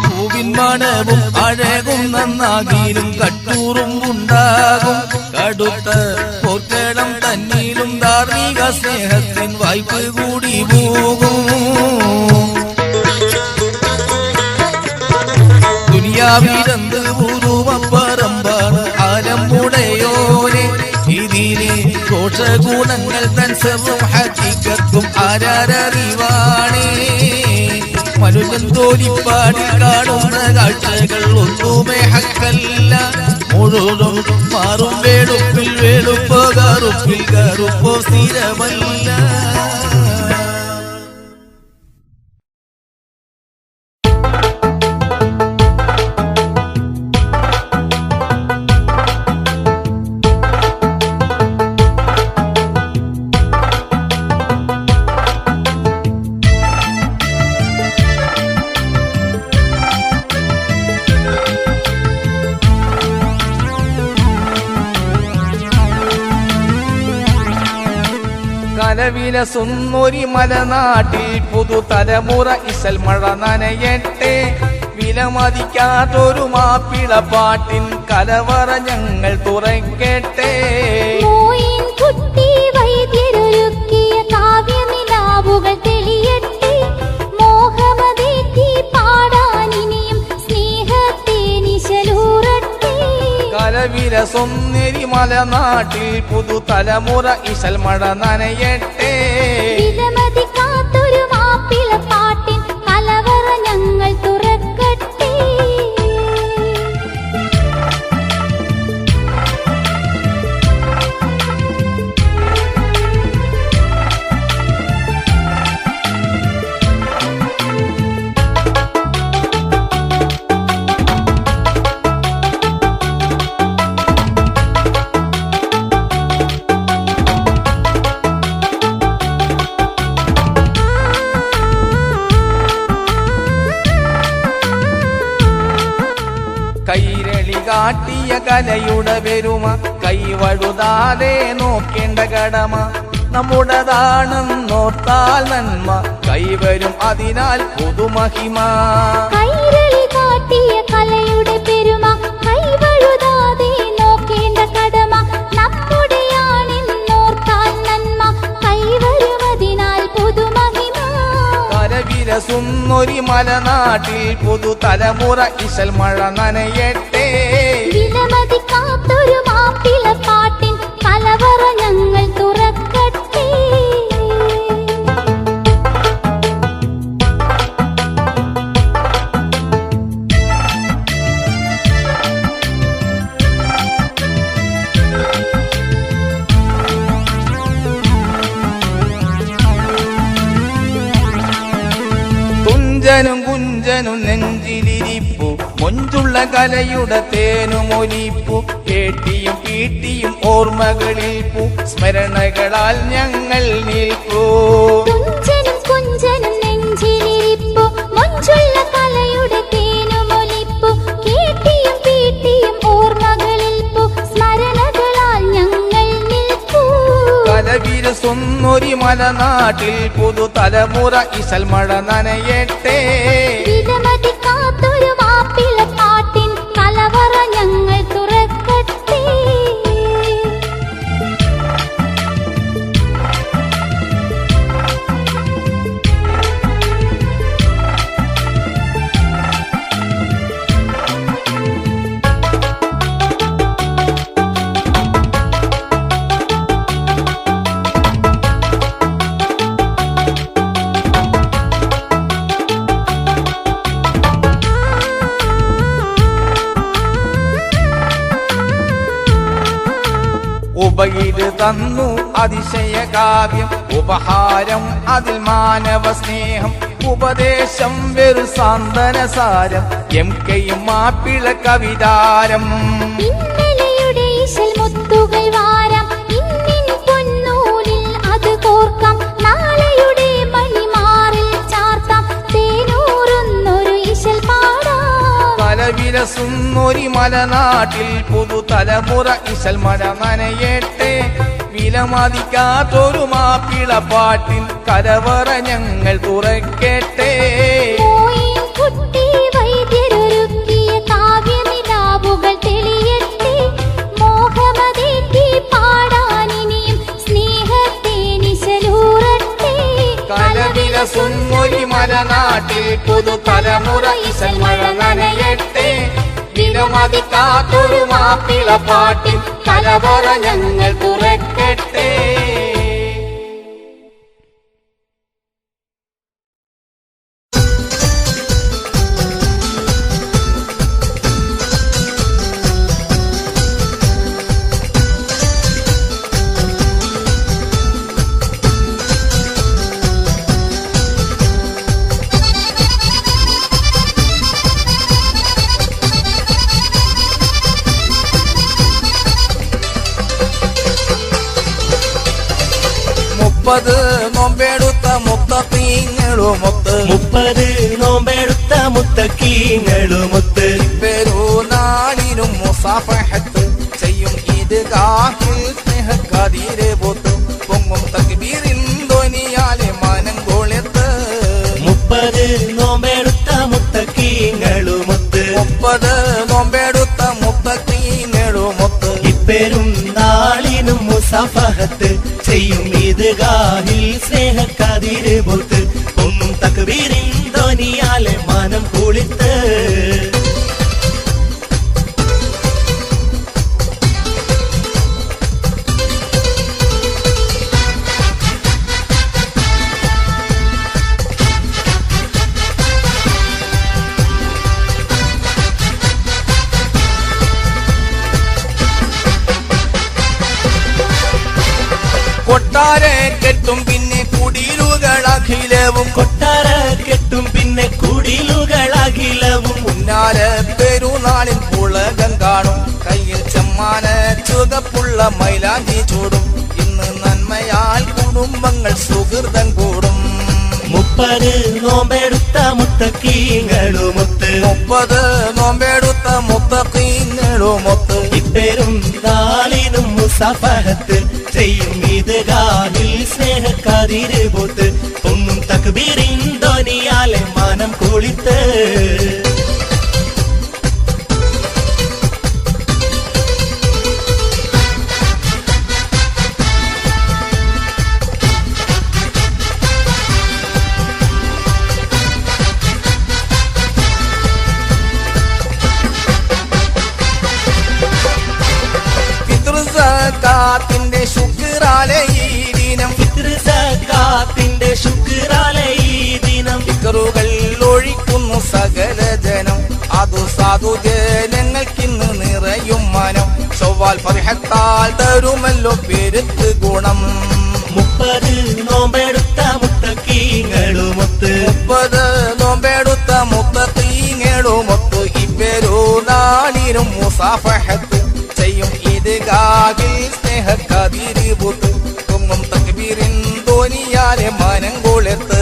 പൂവിൻ മണവും അഴകും നന്നാകിലും കട്ടൂറും ഉണ്ടാകും കടുത്ത പോറ്റളം തന്നിലും ധാർമ്മിക സ്നേഹത്തിൻ വായ്പ കൂടി പോകും ദുനിയാവിലെന്ത് പൂർവപ്പറമ്പാണ് ആലമുടയോനെ ഇതിലെ ദോഷഗുണങ്ങൾ തൻ സെറും ഹഖീഖത്തും ആരാരറിവാണേ മനുജൻ തോലിപ്പാടിൽ കാണുന്ന കാഴ്ചകൾ ഒന്നുമേ ഹക്കല്ല മുഴുവനും മാറും വേളുപ്പിൽ വേളുപ്പോ കറുപ്പിൽ കറുപ്പോ സ്ഥിരമല്ല കലവിലസുന്നൊരി മലനാട്ടിൽ പുതുതലമുറ ഇശൽ മഴ നനയട്ടെ. വിലമതിക്കാത്തൊരു മാപ്പിള പാട്ടിൻ കലവറ ഞങ്ങൾ തുറക്കട്ടെ. കുട്ടി വൈദ്യരൊരുക്കിയ കാവ്യനിലാവുകൾ തെളിയട്ടെ. മോഹമതേറ്റി പാടാനിനിയും സ്നേഹത്തെ നിശലൂറട്ടെ. കലവിലസുന്നൊരി മലനാട്ടിൽ പുതുതലമുറ ഇശൽ മഴ നനയട്ടെ. വിലമതിക്കാത്തൊരു മാപ്പിള പാട്ടിൻ കലവറ ഞങ്ങൾ തുറക്കട്ടെ. കൈരളി കാട്ടിയ കലയുടെ പെരുമ കൈവഴുതാതെ നോക്കേണ്ട കടമ നമ്മുടേതാണെന്നോർത്താൽ നന്മ കൈവരും അതിനാൽ പുതുമഹിമ. കൈരളി കാട്ടിയ കലയുടെ പെരുമ കൈവഴുതാതെ നോക്കേണ്ട കടമ നമ്മുടെയാണെന്നോർത്താൽ നന്മ കൈവരുമതിനാൽ പുതുമഹിമ. കലവിലസുന്നൊരി മലനാട്ടിൽ പുതുതലമുറ ഇശൽ മഴ നനയട്ടെ. വിലമതിക്കാത്തൊരു മാപ്പിള പാട്ടിൻ കലവറ ഞങ്ങൾ തുറക്കട്ടെ. തുഞ്ചനും കുഞ്ചനും നെഞ്ചിലിരിപ്പു മൊഞ്ചുള്ള കലയുടെ തേനുമൊലിപ്പു കേട്ടിയും പീട്ടിയും ഓർമ്മകളിൽ പൂ സ്മരണകളാൽ ഞങ്ങൾ നിൽപ്പൂ. തുഞ്ചനും കുഞ്ചനും നെഞ്ചിലിരിപ്പു മൊഞ്ചുള്ള കലയുടെ തേനുമൊലിപ്പു കേട്ടിയും പീട്ടിയും ഓർമ്മകളിൽ പൂ സ്മരണകളാൽ ഞങ്ങൾ നിൽപ്പൂ. കലവിലസുന്നൊരി മലനാട്ടിൽ പുതുതലമുറ ഇശൽ മഴ നനയട്ടെ. വിലമതിക്കാത്തൊരു മാപ്പിള പാട്ടിൻ കലവറ ഞങ്ങൾ തുറക്കട്ടെ. ഉപയിത് തന്നു അതിശയ കാവ്യം ഉപഹാരം അതിൽ മാനവ സ്നേഹം ഉപദേശം വെറു സാന്ത്വന സാരം എംകെയും മാപ്പിള കവിതാരം. ഇന്നലെയുടെ ഇശൽ മുത്തുകൾ വാരാം ഇന്നിൻ പൊന്നൂലിൽ അത് കോർക്കാം നാളെയുടെ മണിമാറിൽ ചാർത്താം തേനൂറുന്നൊരു ഇശൽ പാടാം. കലവിലസുന്നൊരി മലനാട്ടിൽ പുതുതലമുറ ഇശൽ മഴ നനയട്ടെ. വിലമതിക്കാത്തൊരു മാപ്പിള പാട്ടിൻ കലവറ ഞങ്ങൾ തുറക്കട്ടെ. കുട്ടി വൈദ്യരൊരുക്കിയ കാവ്യനിലാവുകൾ തെളിയട്ടെ. മോഹമതേറ്റി പാടാനിനിയും സ്നേഹത്തെ നിശലൂറട്ടെ. കലവിലസുന്നൊരി മലനാട്ടിൽ പുതുതലമുറ ഇശൽ മഴ നനയട്ടെ. വിലമതിക്കാത്തൊരു മാപ്പിള പാട്ടിൻ കലവറ ഞങ്ങൾ തുറക്കട്ടെ. മുപ്പത് നോമ്പെടുത്ത മുത്തീങ്ങളുമൊത്ത് 30 നോമ്പെടുത്ത മുത്തക്കീങ്ങളുമൊത്ത് പെരുന്നാളിനും മുസാഫഹത്ത് ചെയ്യും ഈദ്ഗാഹിൽ സ്നേഹക്കതിരെ പൊത്ത് പൊങ്ങും തക്ബീറിൻ 30 നോമ്പെടുത്ത മുത്തക്കീങ്ങളുമൊത്ത് 30 നോമ്പെടുത്ത മുത്തഖീങ്ങളുമൊത്ത് ഇപ്പെരും നാളിനും മുസാഫഹത്ത് ചെയ്യും ഈദ്ഗാഹിൽ സ്നേഹക്കതിര് പോത്ത് പൊങ്ങും തക്ബീരിൻ ധ്വനിയാലെ മനം കുളിത്ത് കൊട്ടാര കെട്ടും പിന്നെ കുടിലുകളഖിലവും കൊട്ടാര കെട്ടും പിന്നെ കുടിലുകളഖിലവും ഉന്നാല പെരുന്നാളിൻ പുളകം കാണും കയ്യിൽ ചെമ്മാന ചുവപ്പുള്ള മൈലാഞ്ചി ചൂടും ഇന്ന് നന്മയാൽ കുടുംബങ്ങൾ സുഹൃതം കൂടും 30 നോമ്പെടുത്ത മുത്തക്കീങ്ങളുമൊത്ത് 30 നോമ്പെടുത്ത മുത്തഖീങ്ങളുമൊത്ത് ഇപ്പെരും നാളിനും മുസാഫഹത്ത് ചെയ്യും ഈദ്ഗാഹിൽ സ്നേഹക്കതിര് പോത്ത് പൊങ്ങും തക്ബീരിൻ ധ്വനിയാലെ മനം കുളിത്ത് പിതൃസക്കാത്തിന്റെ ശുക്രാലെ ഈ ദിനം പിതൃസക്കാത്തിന്റെ ശുക്രാലെ ഈ ദിനം ഫിക്റുകൾ ഒഴിക്കുന്നു സകല ജനം അതു സാധു ജനങ്ങൾക്കിന്ന് നിറയും മനം ചൊവ്വാൽ ഫർഹത്താൽ തരുമല്ലോ പെരുത്ത് ഗുണം 30 നോമ്പെടുത്ത മുത്തക്കീങ്ങളുമൊത്ത് 30 നോമ്പെടുത്ത മുത്തഖീങ്ങളുമൊത്ത് ഇപ്പെരുന്നാളിനും മുസാഫഹത്ത് ചെയ്യും ഈദ്ഗാഹിൽ സ്നേഹക്കതിര് പോത്ത് പൊങ്ങും തക്ബീരിൻ ധ്വനിയാലെ മനം കുളിർത്ത്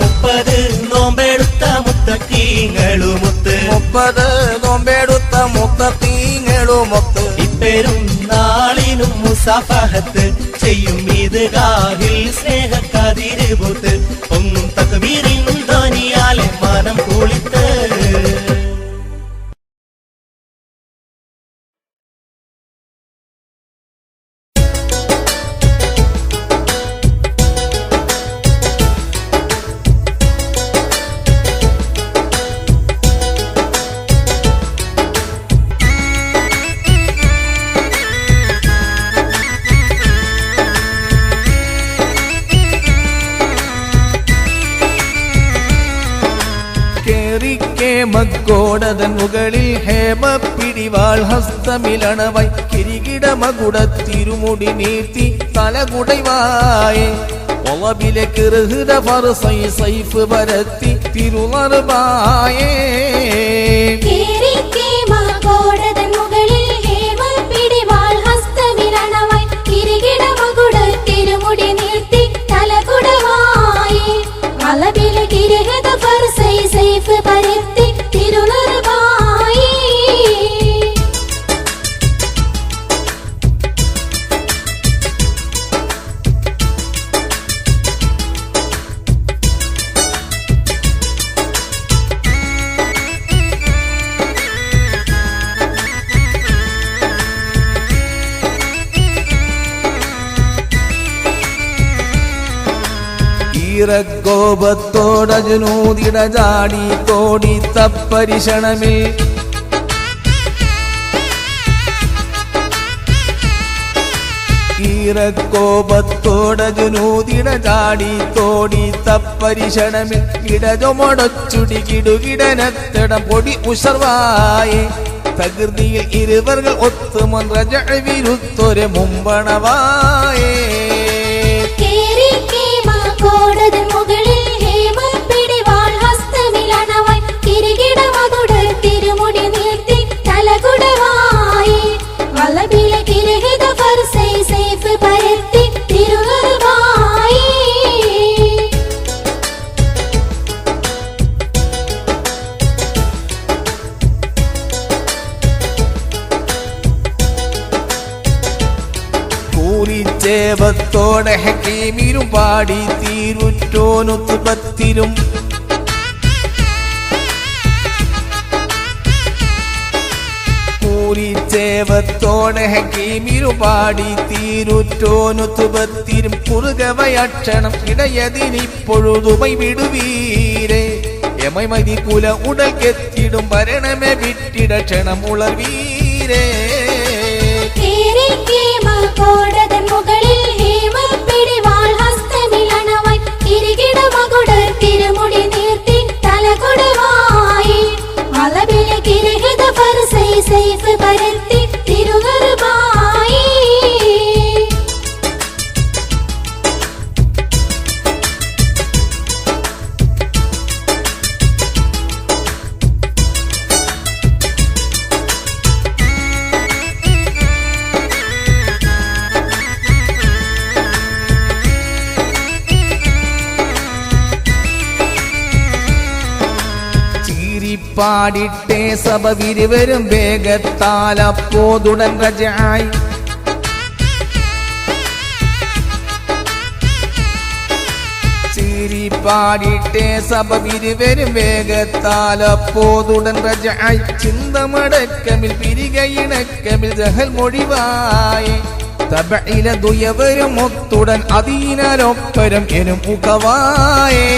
30 നോമ്പെടുത്ത മുത്തക്കീങ്ങളുമൊത്ത് 30 നോമ്പെടുത്ത മുത്തഖീങ്ങളുമൊത്ത് ഇപ്പെരും നാളിനും മുസാഫഹത്ത് ചെയ്യും ഈദ്ഗാഹിൽ സ്നേഹക്കതിര് പോത്ത് പൊങ്ങും തക്ബീരിൻ ധ്വനിയാലെ മനം കുളിത്ത് മക്കോടതൻ മുകളിൽ ഹേമ പിടിവാൾ ഹസ്തമിലണവായി കിരീട മകുടത്തിരുമുടി നീർത്തി തലകുടൈവായേ ഒളബിലെ കിറുഹൃദ ഫർസൈ സൈഫ് പരത്തി തിരുനർബായേ ഈറക്കോപത്തോടജനൂതിട ജാടി കോടി തപ്പരിശണമിൽ ഈറക്കോപത്തോടജനൂതിട ജാടി തോടി തപ്പരിശണമിൽ ഇടജൊമൊടച്ചുടി കിടുകിടനത്തിടം പൊടി ഉഷർവായേ തകൃതിയിൽ ഇരുവർകൾ ഒത്തുമൊൻ രജവിരുത്തൊരു മുമ്പണവായേ ോടെ ഹക്കീമിരും പാടി തീരുറ്റോനൊത്തുപത്തിരും തിരുമുറിച്ചേവത്തോടെ ഹക്കീമിരുപാടി തീരുറ്റോനു തുപത്തിരും കുറുകവയക്ഷണം ഇടയതിനിപ്പൊഴുതുമൈ വിടുവീരേ യമൈമതി കുല ഉടൽക്കെത്തിടും ഭരണമേ വിട്ടിട ക്ഷണമുളർ വീരേ കോടതൻ മുകളിൽ ഹേമപ്പിടിവാൾ ഹസ്തമിലണവായി തിരികിട മകുടർ തിരുമുടി നീർത്തി തലകൊടവായി മലബിലെ കിരഹിത ഫർസൈ സൈഫ് പരത്തി തിരുവറുമായി പാടിട്ടേ സഭ വിരുവരും വേഗത്താലപ്പോതുടൻ രജായി പാടിട്ടേ സഭ വിരുവരും വേഗത്താലപ്പോതുടൻ രജായി ചിന്തമടക്കമിൽ പിരികയിണക്കമിൽ ജഹൽ മൊഴിവായി തബയില ദുയവരും ഒത്തുടൻ അധീനരൊപ്പരം എനും മുഖവായേ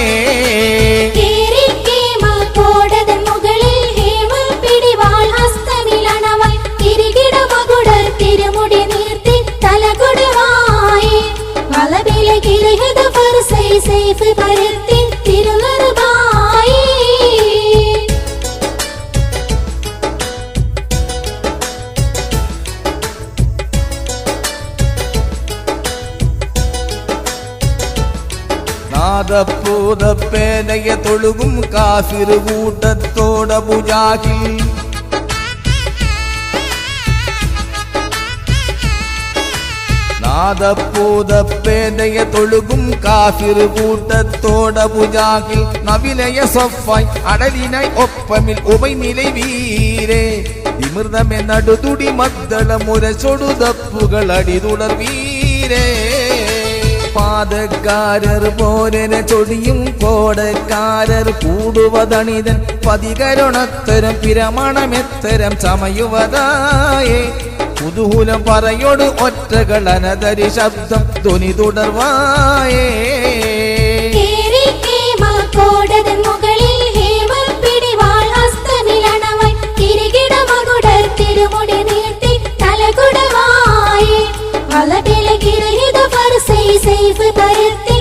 കോടതൻ മുകളിൽ ഹേമപ്പിടിവാൾ ഹസ്തമിലണവായി തിരികിട മകുടർ തിരുമുടി നീർത്തി തലകൊടവായി മലബിലെ കിരഹിത ഫർസൈ സൈഫ് പരത്തി തിരുവറുമായി നാദപ്പൂതപ്പേനയ തൊഴുകും കാഫിർ കൂട്ടത്തോട ബുജാഹിൽ നാദപ്പൂതപ്പേനയ തൊഴുകും കാഫിർ കൂട്ടത്തോട ബുജാഹിൽ നവിലയ സൊഫായി അടലിനായി ഒപ്പമിൽ ഉമൈനിലെ വീരേ വിമൃതമെ നടുതുടി മദ്ദള മുരച്ചൊടുതപ്പുകൾ അടിതുടർ വീരേ പാദക്കാരർ പോരന ചൊടിയും കോടക്കാരർ കൂടുവതണിതൻ പതികരുണത്തരം പിരമണമെത്തരം ചമയുവതായേ കുതൂഹലം പറയോട് ഒറ്റകൾ അനതരി ശബ്ദം ധ്വനി തുടർവായേ കോടതൻ മുകളിൽ ഹേമപ്പിടിവാൾ ഹസ്തമിലണവായി തിരികിട മകുടർ തിരുമുടി നീർത്തി തലകുടവായി മലബിലെ കിരഹിത ഫർസൈ സൈഫ് പരത്തി